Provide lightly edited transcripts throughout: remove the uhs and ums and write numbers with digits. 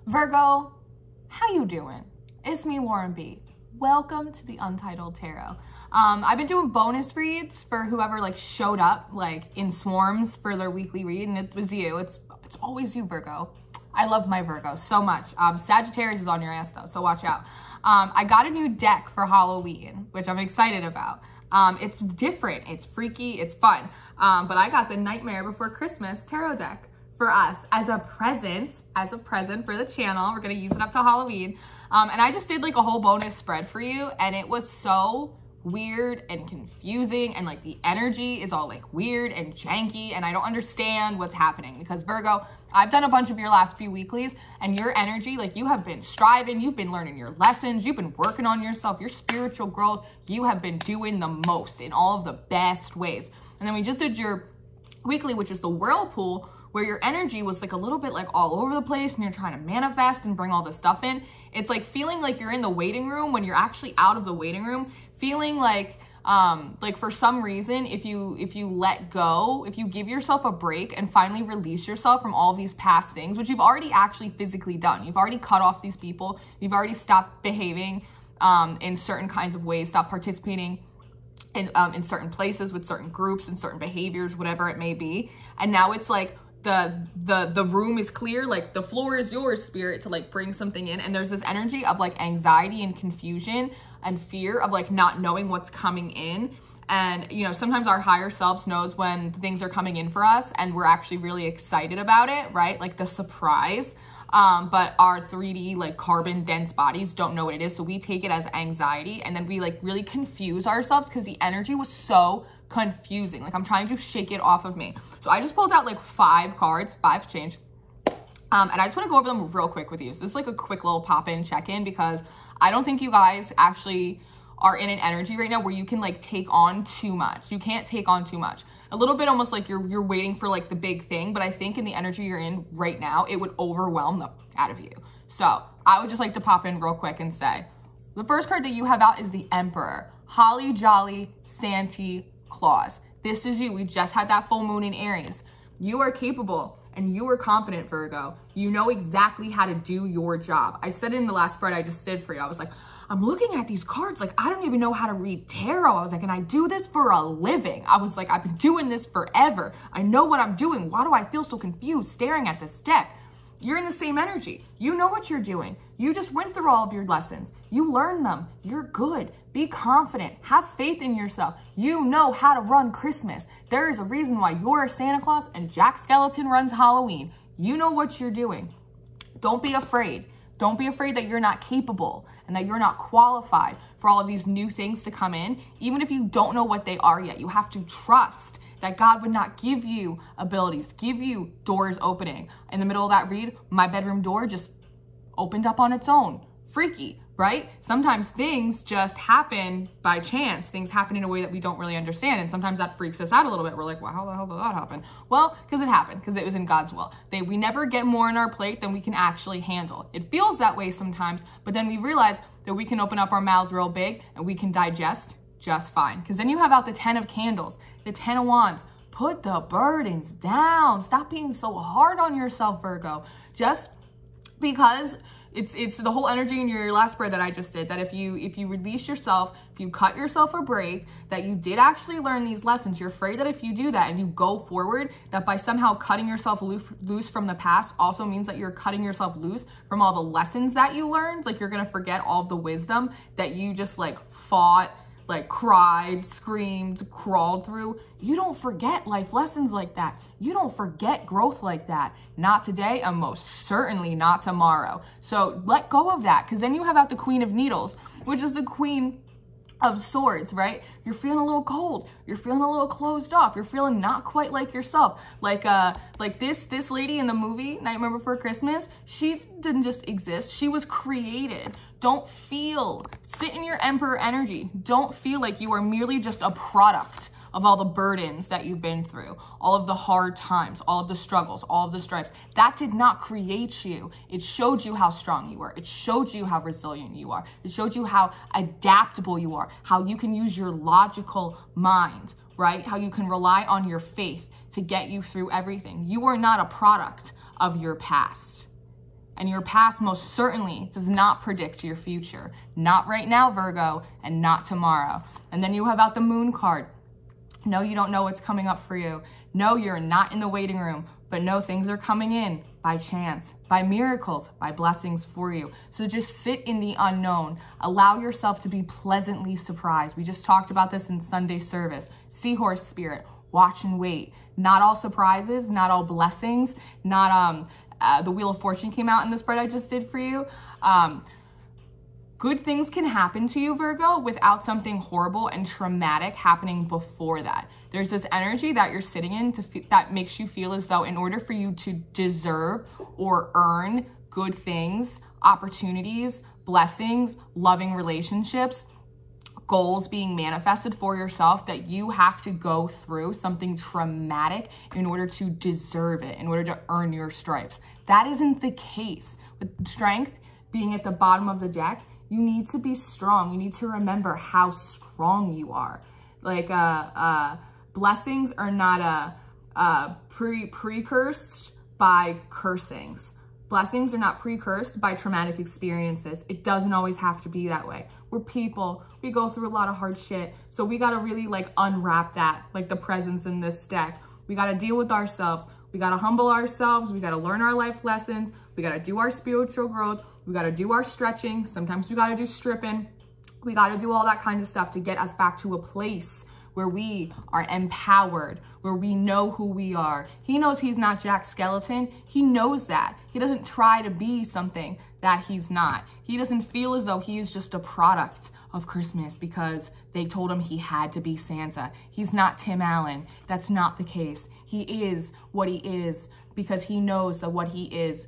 Virgo, how you doing? It's me, Lauren B. Welcome to the Untitled Tarot. I've been doing bonus reads for whoever like showed up like in swarms for their weekly read, and it was you. It's always you, Virgo. I love my Virgo so much. Sagittarius is on your ass though, so watch out. I got a new deck for Halloween, which I'm excited about. It's different, it's freaky, it's fun. But I got the Nightmare Before Christmas tarot deck for us as a present for the channel. We're gonna use it up to Halloween. And I just did like a whole bonus spread for you, and it was so weird and confusing, and like the energy is all like weird and janky, and I don't understand what's happening because Virgo, I've done a bunch of your last few weeklies, and your energy, like you have been striving, you've been learning your lessons, you've been working on yourself, your spiritual growth, you have been doing the most in all of the best ways. And then we just did your weekly, which is the whirlpool, where your energy was like a little bit like all over the place and you're trying to manifest and bring all this stuff in. It's like feeling like you're in the waiting room when you're actually out of the waiting room, feeling like for some reason, if you let go, if you give yourself a break and finally release yourself from all of these past things, which you've already actually physically done, you've already cut off these people, you've already stopped behaving in certain kinds of ways, stopped participating in certain places with certain groups and certain behaviors, whatever it may be. And now it's like the room is clear, like the floor is yours, spirit, to like bring something in. And there's this energy of like anxiety and confusion and fear of like not knowing what's coming in. And you know, sometimes our higher selves knows when things are coming in for us and we're actually really excited about it, right? Like the surprise. But our 3D like carbon dense bodies don't know what it is. So we take it as anxiety, and then we like really confuse ourselves because the energy was so confusing. Like I'm trying to shake it off of me. So I just pulled out like 5 cards, 5 change. And I just want to go over them real quick with you. So this is like a quick little pop-in check-in because I don't think you guys actually are in an energy right now where you can like take on too much. You can't take on too much. A little bit almost like you're waiting for like the big thing, but I think in the energy you're in right now, it would overwhelm the out of you. So I would just like to pop in real quick and say, the first card that you have out is the Emperor. Holly Jolly Santa Claus. This is you. We just had that full moon in Aries. You are capable and you are confident, Virgo. You know exactly how to do your job. I said it in the last spread I just did for you. I was like, I'm looking at these cards like I don't even know how to read tarot. I was like, and I do this for a living. I was like, I've been doing this forever. I know what I'm doing. Why do I feel so confused staring at this deck? You're in the same energy. You know what you're doing. You just went through all of your lessons. You learned them. You're good. Be confident. Have faith in yourself. You know how to run Christmas. There is a reason why you're Santa Claus and Jack Skellington runs Halloween. You know what you're doing. Don't be afraid. Don't be afraid that you're not capable and that you're not qualified for all of these new things to come in. Even if you don't know what they are yet, you have to trust that God would not give you abilities, give you doors opening. In the middle of that read, my bedroom door just opened up on its own. Freaky, right? Sometimes things just happen by chance. Things happen in a way that we don't really understand. And sometimes that freaks us out a little bit. We're like, well, how the hell did that happen? Well, because it happened, because it was in God's will. We never get more on our plate than we can actually handle. It feels that way sometimes, but then we realize that we can open up our mouths real big and we can digest just fine. Because then you have out the 10 of candles, the 10 of wands. Put the burdens down. Stop being so hard on yourself, Virgo. Just because it's the whole energy in your last spread that I just did, that if you release yourself, if you cut yourself a break, that you did actually learn these lessons. You're afraid that if you do that and you go forward, that by somehow cutting yourself loose from the past also means that you're cutting yourself loose from all the lessons that you learned. Like you're gonna forget all of the wisdom that you just like fought, like cried, screamed, crawled through. You don't forget life lessons like that. You don't forget growth like that. Not today, and most certainly not tomorrow. So let go of that, because then you have out the Queen of Needles, which is the Queen of Swords, right? You're feeling a little cold. You're feeling a little closed off. You're feeling not quite like yourself. Like this lady in the movie Nightmare Before Christmas, she didn't just exist. She was created. Don't sit in your Emperor energy. Don't feel like you are merely just a product of all the burdens that you've been through, all of the hard times, all of the struggles, all of the stripes. That did not create you. It showed you how strong you were. It showed you how resilient you are. It showed you how adaptable you are, how you can use your logical mind, right? How you can rely on your faith to get you through everything. You are not a product of your past. And your past most certainly does not predict your future. Not right now, Virgo, and not tomorrow. And then you have out the Moon card. No, you don't know what's coming up for you. No, you're not in the waiting room, but no, things are coming in by chance, by miracles, by blessings for you. So just sit in the unknown. Allow yourself to be pleasantly surprised. We just talked about this in Sunday service. Seahorse spirit, watch and wait. Not all surprises, not all blessings, not the Wheel of Fortune came out in the spread I just did for you. Good things can happen to you, Virgo, without something horrible and traumatic happening before that. There's this energy that you're sitting in that makes you feel as though in order for you to deserve or earn good things, opportunities, blessings, loving relationships, goals being manifested for yourself, that you have to go through something traumatic in order to deserve it, in order to earn your stripes. That isn't the case. With strength being at the bottom of the deck, you need to be strong. You need to remember how strong you are. Like, blessings are not precursed by cursings. Blessings are not precursed by traumatic experiences. It doesn't always have to be that way. We're people. We go through a lot of hard shit. So we got to really like unwrap that, like the presents in this deck. We got to deal with ourselves. We got to humble ourselves. We got to learn our life lessons. We got to do our spiritual growth. We got to do our stretching. Sometimes we got to do stripping. We got to do all that kind of stuff to get us back to a place where we are empowered, where we know who we are. He knows he's not Jack Skeleton. He knows that. He doesn't try to be something that he's not. He doesn't feel as though he is just a product of Christmas because they told him he had to be Santa. He's not Tim Allen. That's not the case. He is what he is because he knows that what he is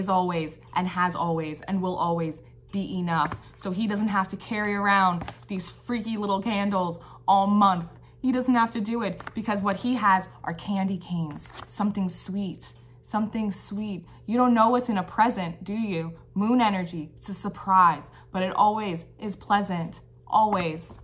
always and has always and will always be enough. So he doesn't have to carry around these freaky little candles all month. He doesn't have to do it because what he has are candy canes, something sweet, something sweet. You don't know what's in a present, do you? Moon energy, it's a surprise, but it always is pleasant, always.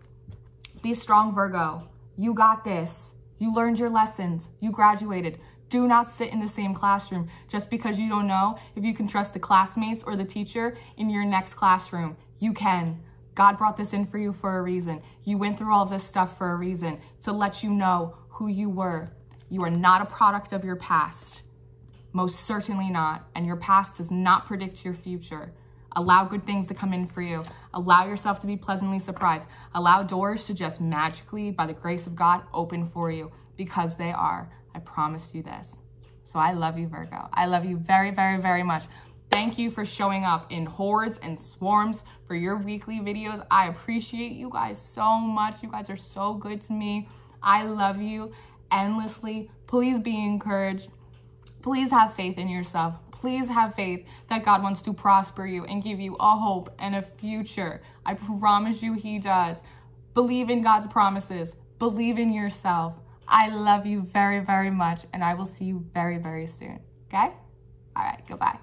Be strong, Virgo. You got this. You learned your lessons. You graduated. Do not sit in the same classroom just because you don't know if you can trust the classmates or the teacher in your next classroom. You can. God brought this in for you for a reason. You went through all of this stuff for a reason, to let you know who you were. You are not a product of your past. Most certainly not. And your past does not predict your future. Allow good things to come in for you. Allow yourself to be pleasantly surprised. Allow doors to just magically, by the grace of God, open for you, because they are. I promise you this. So I love you, Virgo. I love you very, very, very much. Thank you for showing up in hordes and swarms for your weekly videos. I appreciate you guys so much. You guys are so good to me. I love you endlessly. Please be encouraged. Please have faith in yourself. Please have faith that God wants to prosper you and give you a hope and a future. I promise you he does. Believe in God's promises. Believe in yourself. I love you very, very much, and I will see you very, very soon. Okay? All right, goodbye.